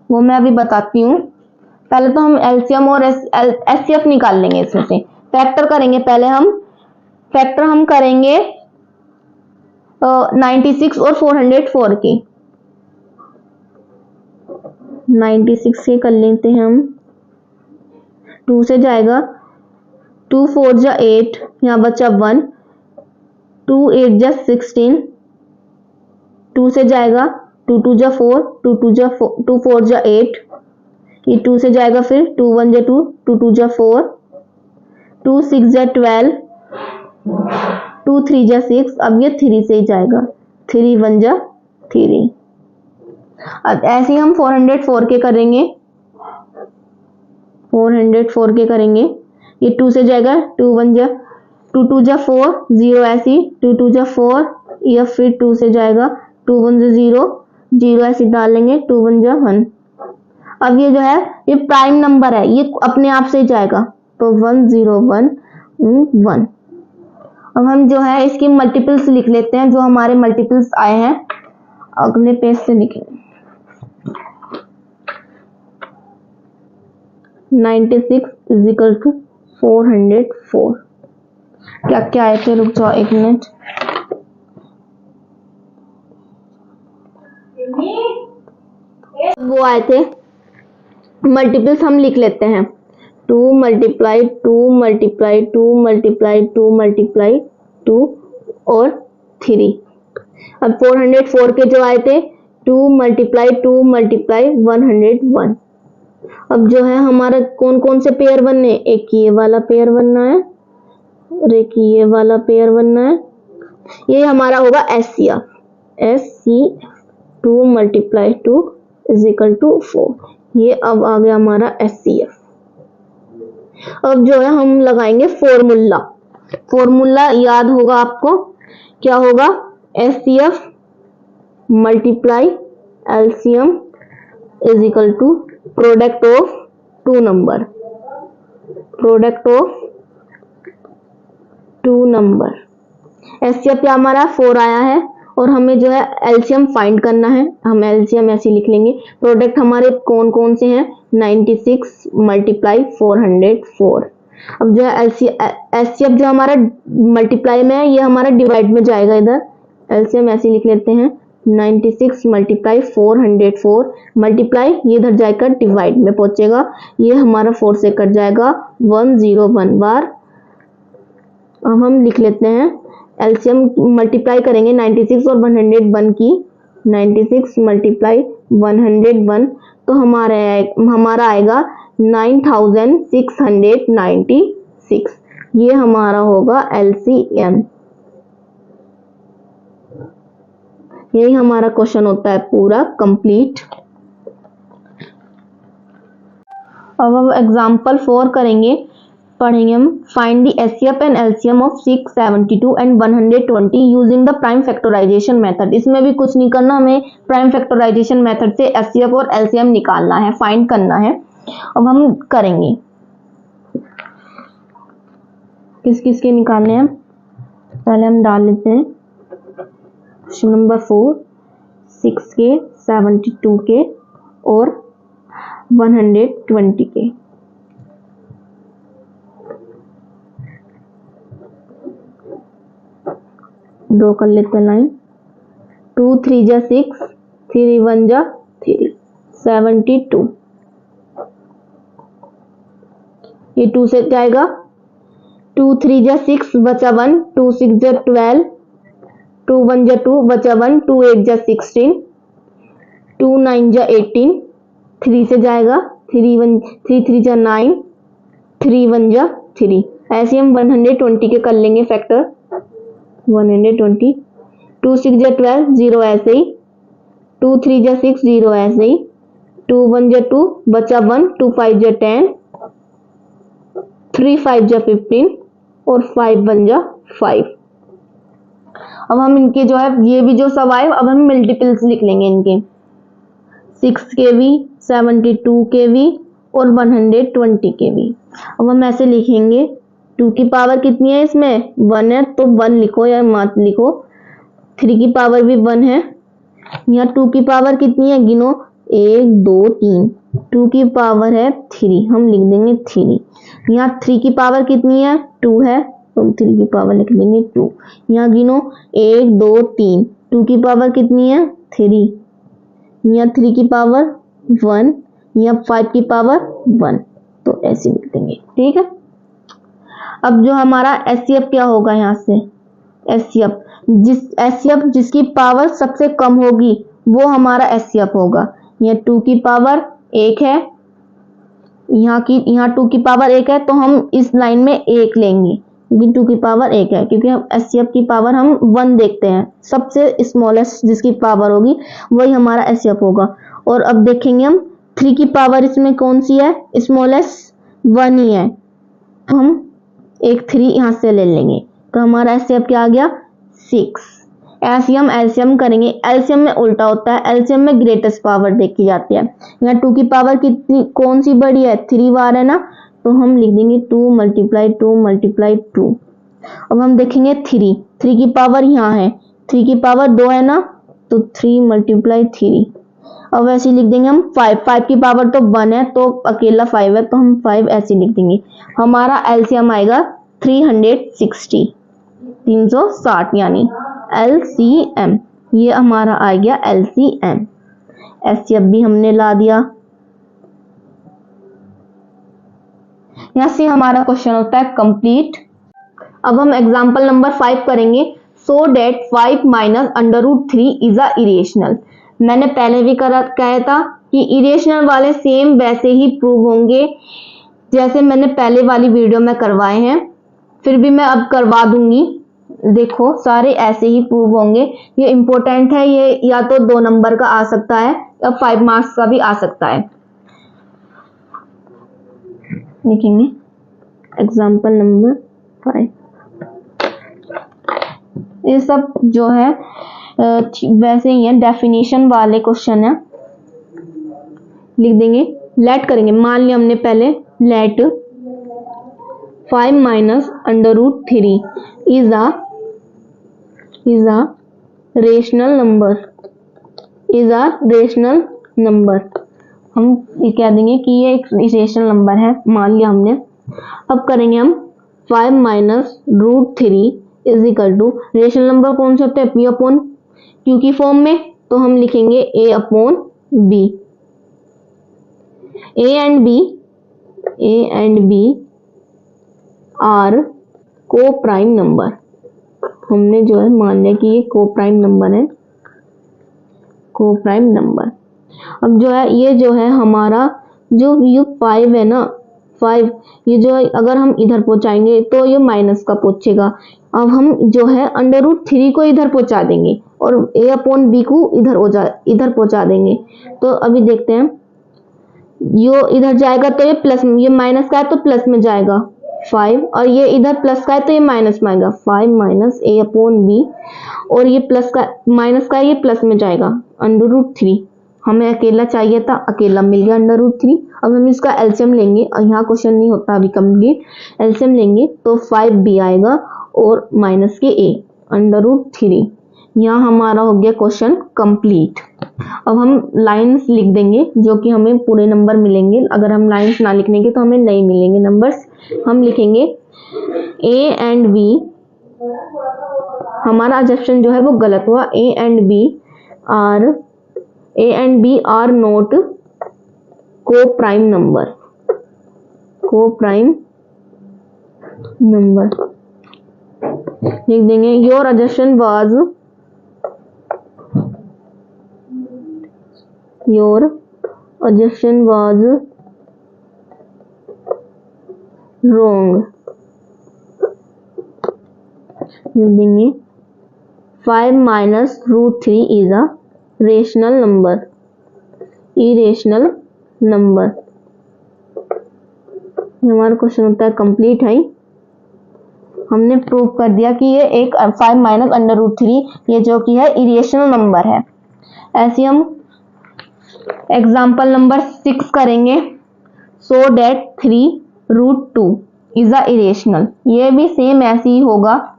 A: वो मैं अभी बताती हूँ। पहले तो हम LCM और HCF निकाल लेंगे। इसमें से फैक्टर करेंगे, पहले हम फैक्टर करेंगे 96 और 404 की। 96 के कर लेते हैं हम। 2 से जाएगा 2 4 जा 8, यहाँ बचा 1, 2 8 जा 16, 2 से जाएगा 2 2 जा 4, 2 2 जा 4, 2 4 जा 8, ये 2 से जाएगा फिर 2 1 जा 2, 2 2 जा 4, 2 6 जा 12, 2 3 जा 6, अब ये 3 से ही जाएगा, 3 1 जा 3। अब ऐसे ही हम 404 के करेंगे, 404 के करेंगे। ये 2 से जाएगा 2 1 जा 2 2 जा 4, 0 ऐसी 2 2 जा 4, या फिर 2 से जाएगा 2 1 जा 0, 0 ऐसी डालेंगे, 2 1 जा 1। अब ये जो है ये प्राइम नंबर है, ये अपने आप से ही जाएगा, तो 1 0 1 1। अब हम जो है इसकी मल्टीपल्स लिख लेते हैं, जो हमारे मल्टीपल्स आए हैं अगले पेज से लिखेंगे। 96 इज इक्वल टू 404। क्या क्या आए थे, रुक जाओ एक मिनट। वो आए थे मल्टीपल्स, हम लिख लेते हैं 2 मल्टीप्लाई 2 मल्टीप्लाई 2 मल्टीप्लाई 2 मल्टीप्लाई 2 और 3। अब 404 के जो आए थे 2 मल्टीप्लाई 2 मल्टीप्लाई 101। अब जो है हमारा कौन कौन से पेयर बनने, एक ये वाला पेयर बनना है और एक ये वाला पेयर बनना है। ये हमारा होगा SCF 2 multiply 2 is equal to 4। ये अब आ गया हमारा SCF। अब जो है हम लगाएंगे फॉर्मूला। फॉर्मूला याद होगा आपको, क्या होगा, SCF multiply LCM is equal to product of 2 number, product of 2 number. SCF क्या हमारा 4 आया है और हमें जो है LCM फाइंड करना है, हम LCM ऐसे लिख लेंगे। प्रोडक्ट हमारे कौन कौन से हैं, 96 मल्टीप्लाई 404। अब जो है SCF जो हमारा मल्टीप्लाई में है, ये हमारा डिवाइड में जाएगा, इधर LCM ऐसे लिख लेते हैं 96 मल्टीप्लाई 404 मल्टीप्लाई, ये इधर जाकर डिवाइड में पहुंचेगा, ये हमारा 4 से कट जाएगा, 101 बार। अब हम लिख लेते हैं LCM मल्टीप्लाई करेंगे 96 और 101 की, 96 मल्टीप्लाई 101 तो हमारा आएगा 9696। ये हमारा होगा LCM। यही हमारा क्वेश्चन होता है पूरा कंप्लीट। अब हम एग्जाम्पल 4 करेंगे, पढ़ेंगे हम। Find the SCF and LCM of 672 and 120 using the prime factorisation method. इसमें भी कुछ नहीं करना, हमें प्राइम फैक्टराइजेशन मेथड से SCF और LCM निकालना है, फाइंड करना है। अब हम करेंगे, किस किस के निकालने हैं, पहले हम डाल लेते हैं क्वेश्चन नंबर 4, 6 के, 72 के और 120 के। दो कर लेते हैं लाइन, 2 3 जा 6, 3 1 जा 3, 72। ये 2 से जाएगा 2 3 जा 6 बचा 1, 2 6 जा 12, 2 1 जा 2 बचा 1, 2 8 जा 16, 2 9 जा 18, 3 से जाएगा 3 3 जा 9, 3 1 जा 3। ऐसे हम 120 के कर लेंगे फैक्टर, 120, 2 6 जा 12, 0 ऐसे ही, 2 3 जा 6, 0 ऐसे ही, 2 1 जा 2 बचा 1, 2 5 जा 10, 3 5 जा 15 और 5 1 जा 5। अब हम इनके जो है ये भी जो सब आए, अब हम मल्टीपल्स लिख लेंगे इनके, 6 के भी, 72 के भी और 120 के भी। अब हम ऐसे लिखेंगे, 2 की पावर कितनी है, इसमें 1 है तो 1 लिखो या मत लिखो, 3 की पावर भी 1 है, यहाँ 2 की पावर कितनी है, गिनो 1 2 3, 2 की पावर है 3, हम लिख देंगे 3। यहाँ 3 की पावर कितनी है, 2 है तो 3 की पावर लिख देंगे 2। यहाँ गिनो 1 2 3, 2 की पावर कितनी है 3, यहाँ 3 की पावर 1 या 5 की पावर 1, तो ऐसे लिख देंगे। ठीक है, अब जो हमारा एचसीएफ क्या होगा, यहाँ से एचसीएफ जिसकी पावर सबसे कम होगी वो हमारा एचसीएफ होगा। यहाँ 2 की पावर 1 है, यहाँ 2 की पावर 1 है, तो हम इस लाइन में 1 लेंगे क्योंकि 2 की पावर 1 है, क्योंकि हम एचसीएफ की पावर हम 1 देखते हैं, सबसे स्मॉलेस्ट जिसकी पावर होगी वही हमारा एचसीएफ होगा। और अब देखेंगे हम 3 की पावर इसमें कौन सी है, स्मॉलेस्ट 1 ही है, तो हम एक 3 यहाँ से ले लेंगे, तो हमारा एचसीएफ क्या आ गया 6। ऐसे हम एलसीएम करेंगे, एलसीएम में उल्टा होता है, एलसीएम में ग्रेटेस्ट पावर देखी जाती है। यहाँ 2 की पावर कितनी कौन सी बड़ी है, 3 बार है ना, तो हम लिख देंगे 2 × 2। अब हम देखेंगे 3 की पावर यहाँ है, 3 की पावर 2 है ना, तो 3 × 3। अब ऐसे लिख देंगे हम 5 की पावर तो 1 है, तो अकेला 5 है, तो हम 5 ऐसे लिख देंगे। हमारा एलसीएम आएगा 360 यानी एलसीएम, ये हमारा आ गया एलसीएम। एचसीएफ भी हमने ला दिया। यहाँ से हमारा क्वेश्चन होता है कंप्लीट। अब हम एग्जांपल नंबर 5 करेंगे। So that 5 minus √3 is a irrational. मैंने पहले भी कहा था कि इरेशनल वाले सेम वैसे ही प्रूव होंगे जैसे मैंने पहले वाली वीडियो में करवाए हैं, फिर भी मैं अब करवा दूंगी। देखो सारे ऐसे ही प्रूव होंगे। ये इंपॉर्टेंट है, ये या तो 2 नंबर का आ सकता है या 5 मार्क्स का भी आ सकता है। लिखेंगे एग्जांपल नंबर 5। ये सब जो है वैसे ही है, डेफिनेशन वाले क्वेश्चन है। लिख देंगे, लेट करेंगे। मान लिया हमने पहले let 5 minus √3 is a rational number. हम ये कह देंगे कि ये एक रेशनल नंबर है, मान लिया हमने। अब करेंगे हम 5 minus √3 is equal to, rational number कौन से होते हैं, P अपॉन Q की फॉर्म में, तो हम लिखेंगे A upon B। A and B are coprime number. हमने जो है मान लिया कि ये को प्राइम नंबर है, को प्राइम नंबर। अब जो है ये जो है हमारा जो ये 5 है ना, 5 ये जो है अगर हम इधर पहुंचाएंगे तो ये माइनस का पहुंचेगा। अब हम जो है √3 को इधर पहुंचा देंगे और A अपॉन B को इधर पहुंचा देंगे। तो अभी देखते हैं, यो इधर जाएगा तो ये प्लस, ये माइनस का है तो प्लस में जाएगा 5, और ये इधर प्लस का है तो ये माइनस में आएगा 5 माइनस A अपॉन B, और ये प्लस का माइनस का है, ये प्लस में जाएगा √3। हमें अकेला चाहिए था, अकेला मिल गया √3। अब हम इसका एलसीएम लेंगे, और यहाँ क्वेश्चन नहीं होता अभी कंप्लीट। एलसीएम लेंगे तो 5B आएगा और माइनस के A √3। यहाँ हमारा हो गया क्वेश्चन कंप्लीट। अब हम लाइंस लिख देंगे जो कि हमें पूरे नंबर मिलेंगे। अगर हम लाइंस ना लिखेंगे तो हमें नहीं मिलेंगे नंबर्स। हम लिखेंगे A एंड B, हमारा अजम्पशन जो है वो गलत हुआ। A and B are not coprime number. लिख देंगे योर अजम्पशन वाज wrong। लिख देंगे 5 minus √3 is a rational number, irrational number. हमारा क्वेश्चन होता है कंप्लीट है। हमने प्रूव कर दिया कि ये एक 5 माइनस √3 ये जो कि है इरेशनल नंबर है। ऐसे हम एग्जाम्पल नंबर 6 करेंगे। So date 3√2 is a irrational. ये भी सेम ऐसे ही होगा।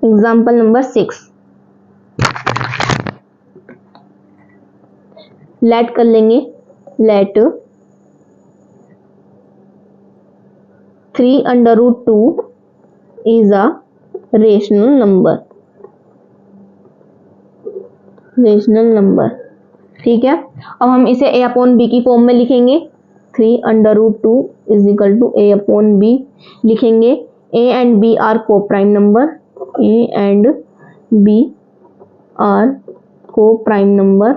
A: एग्जाम्पल नंबर 6, लेट कर लेंगे। Let 3 under root 2 is a rational number, rational number. ठीक है, अब हम इसे a अपॉन बी की फॉर्म में लिखेंगे। 3 under root 2 is equal to a upon B लिखेंगे। a and b are coprime number, a and b are coprime number.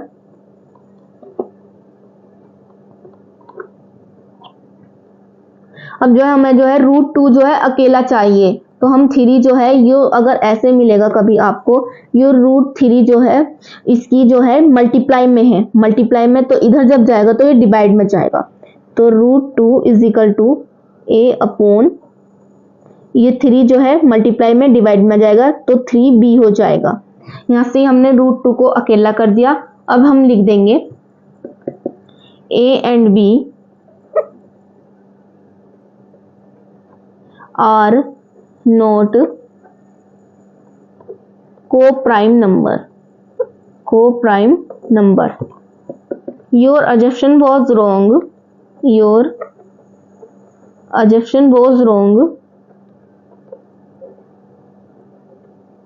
A: अब जो है हमें जो है रूट 2 जो है अकेला चाहिए, तो हम 3 जो है ये अगर ऐसे मिलेगा कभी आपको, ये रूट 3 जो है इसकी जो है मल्टीप्लाई में है, मल्टीप्लाई में तो इधर जब जाएगा तो ये डिवाइड में जाएगा। तो root 2 is equal to a upon ये 3 जो है मल्टीप्लाई में डिवाइड में जाएगा तो 3b हो जाएगा। यहाँ से हमने रूट 2 को अकेला कर दिया। अब हम लिख देंगे a and b are not coprime number, coprime number. Your assumption was wrong, your assumption was wrong,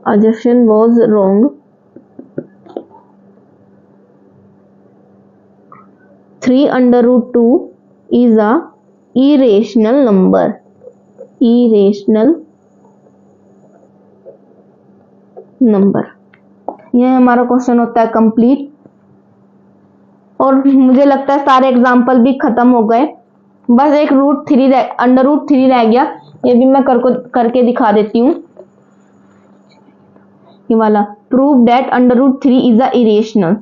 A: assumption was wrong। 3 under root 2 is a irrational number, irrational number। यह हमारा क्वेश्चन होता है कंप्लीट। और मुझे लगता है सारे एग्जाम्पल भी खत्म हो गए, बस एक अंडर रूट 3 रह गया। ये भी मैं करके दिखा देती हूँ। ये वाला prove that under root 3 is a irrational,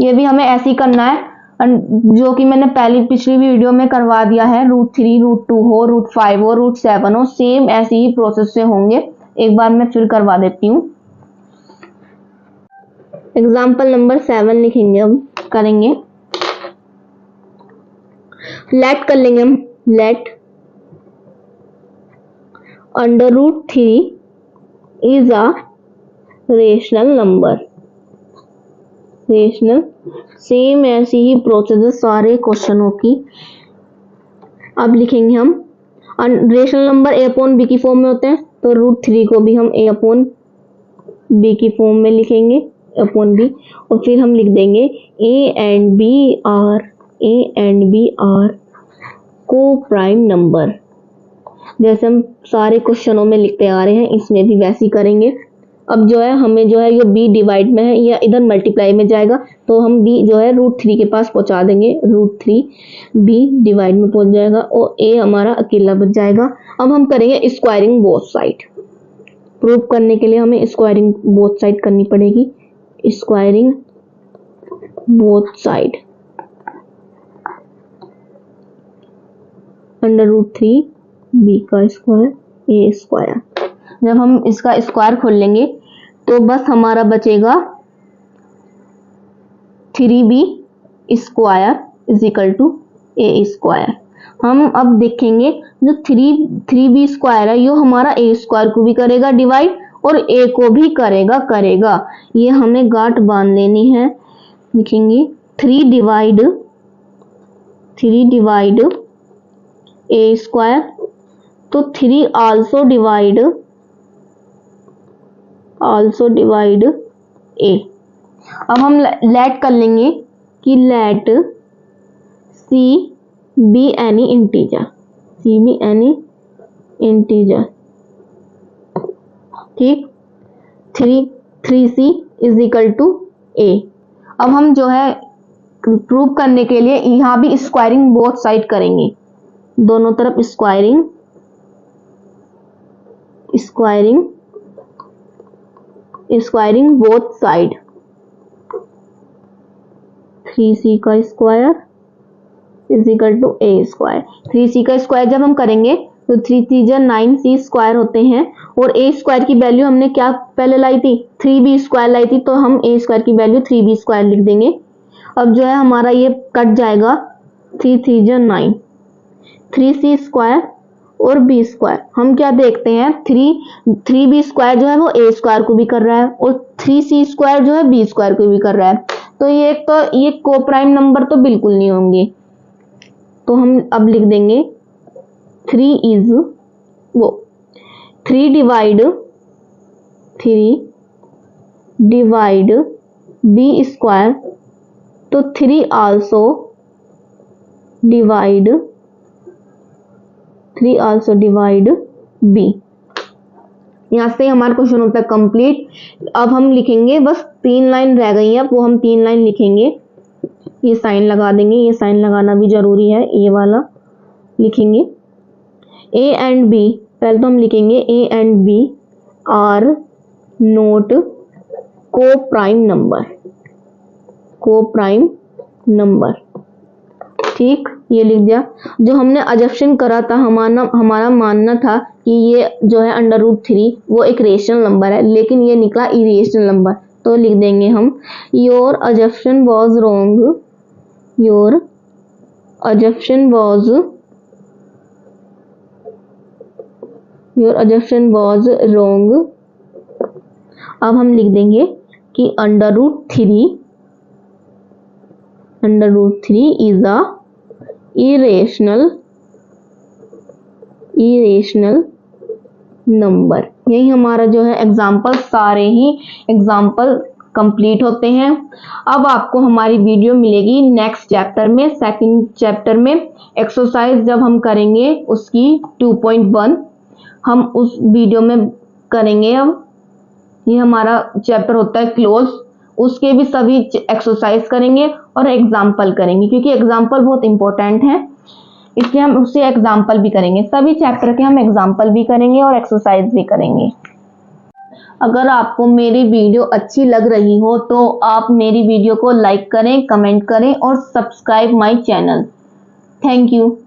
A: ये भी हमें ऐसे ही करना है जो कि मैंने पिछली वीडियो में करवा दिया है। रूट 3, रूट 2 हो, रूट 5 हो, रूट 7 हो, सेम ऐसे ही प्रोसेस से होंगे। एक बार मैं फिर करवा देती हूँ। एग्जाम्पल नंबर 7 लिखेंगे, अब करेंगे। लेट कर लेंगे हम, let under root 3 is a rational number, rational. Same ऐसी ही प्रोसेस सारे क्वेश्चनों की। अब लिखेंगे हम rational number a upon B की फॉर्म में होते हैं, तो रूट 3 को भी हम a अपॉन बी की फॉर्म में लिखेंगे, अपॉन बी। और फिर हम लिख देंगे a and B are coprime number. जैसे हम सारे क्वेश्चनों में लिखते आ रहे हैं, इसमें भी वैसे ही करेंगे। अब जो है हमें जो है ये b डिवाइड में है या इधर मल्टीप्लाई में जाएगा, तो हम b जो है रूट 3 के पास पहुंचा देंगे। रूट 3 b डिवाइड में पहुंच जाएगा और a हमारा अकेला बच जाएगा। अब हम करेंगे स्क्वायरिंग बोथ साइड। प्रूव करने के लिए हमें स्क्वायरिंग बोथ साइड करनी पड़ेगी। Squaring both side under root 3 b का स्क्वायर a स्क्वायर। जब हम इसका स्क्वायर खोल लेंगे तो बस हमारा बचेगा 3b square is equal to a square. हम अब देखेंगे जो 3b स्क्वायर है, ये हमारा a स्क्वायर को भी करेगा डिवाइड और a को भी करेगा। ये हमें गांठ बांध लेनी है। लिखेंगे 3 डिवाइड a स्क्वायर, तो 3 आल्सो डिवाइड a। अब हम लेट कर लेंगे कि late c be any integer, ठीक। 3c is equal to a। अब हम जो है प्रूव करने के लिए यहाँ भी स्क्वायरिंग बोथ साइड करेंगे, दोनों तरफ स्क्वायरिंग बोथ साइड। 3c का square is equal to a square. 3c का स्क्वायर जब हम करेंगे तो 3 3 9c स्क्वायर होते हैं, और a स्क्वायर की वैल्यू हमने क्या पहले लाई थी, 3b स्क्वायर लाई थी, तो हम a स्क्वायर की वैल्यू 3b स्क्वायर लिख देंगे। अब जो है हमारा ये कट जाएगा, 3 3 9, 3c स्क्वायर और b स्क्वायर। हम क्या देखते हैं, 3b स्क्वायर जो है वो a स्क्वायर को भी कर रहा है और 3c स्क्वायर जो है b स्क्वायर को भी कर रहा है, तो ये को प्राइम नंबर तो बिल्कुल नहीं होंगे। तो हम अब लिख देंगे 3 इज वो 3 डिवाइड बी स्क्वायर, तो 3 आल्सो डिवाइड बी। यहाँ से हमारा क्वेश्चन होता है कंप्लीट। अब हम लिखेंगे, बस 3 लाइन रह गई है, अब वो हम 3 लाइन लिखेंगे। ये साइन लगा देंगे, ये साइन लगाना भी जरूरी है, ये वाला लिखेंगे। ए एंड बी, पहले तो हम लिखेंगे A and B are not coprime number, ठीक, ये लिख दिया। जो हमने अजप्शन करा था, हमारा मानना था कि ये जो है √3 वो एक रेशनल नंबर है, लेकिन ये निकला इरेशनल नंबर, तो लिख देंगे हम योर अजप्शन वाज रॉन्ग। अब हम लिख देंगे कि √3 इज अ इरेशनल नंबर। यही हमारा जो है एग्जाम्पल, सारे ही एग्जाम्पल कंप्लीट होते हैं। अब आपको हमारी वीडियो मिलेगी नेक्स्ट चैप्टर में, सेकंड चैप्टर में एक्सरसाइज जब हम करेंगे उसकी 2.1 हम उस वीडियो में करेंगे। अब ये हमारा चैप्टर होता है क्लोज, उसके भी सभी एक्सरसाइज करेंगे और एग्जाम्पल करेंगे, क्योंकि एग्जाम्पल बहुत इंपॉर्टेंट है, इसलिए हम उससे एग्जाम्पल भी करेंगे। सभी चैप्टर के हम एग्जाम्पल भी करेंगे और एक्सरसाइज भी करेंगे। अगर आपको मेरी वीडियो अच्छी लग रही हो तो आप मेरी वीडियो को लाइक करें, कमेंट करें और subscribe my channel. Thank you.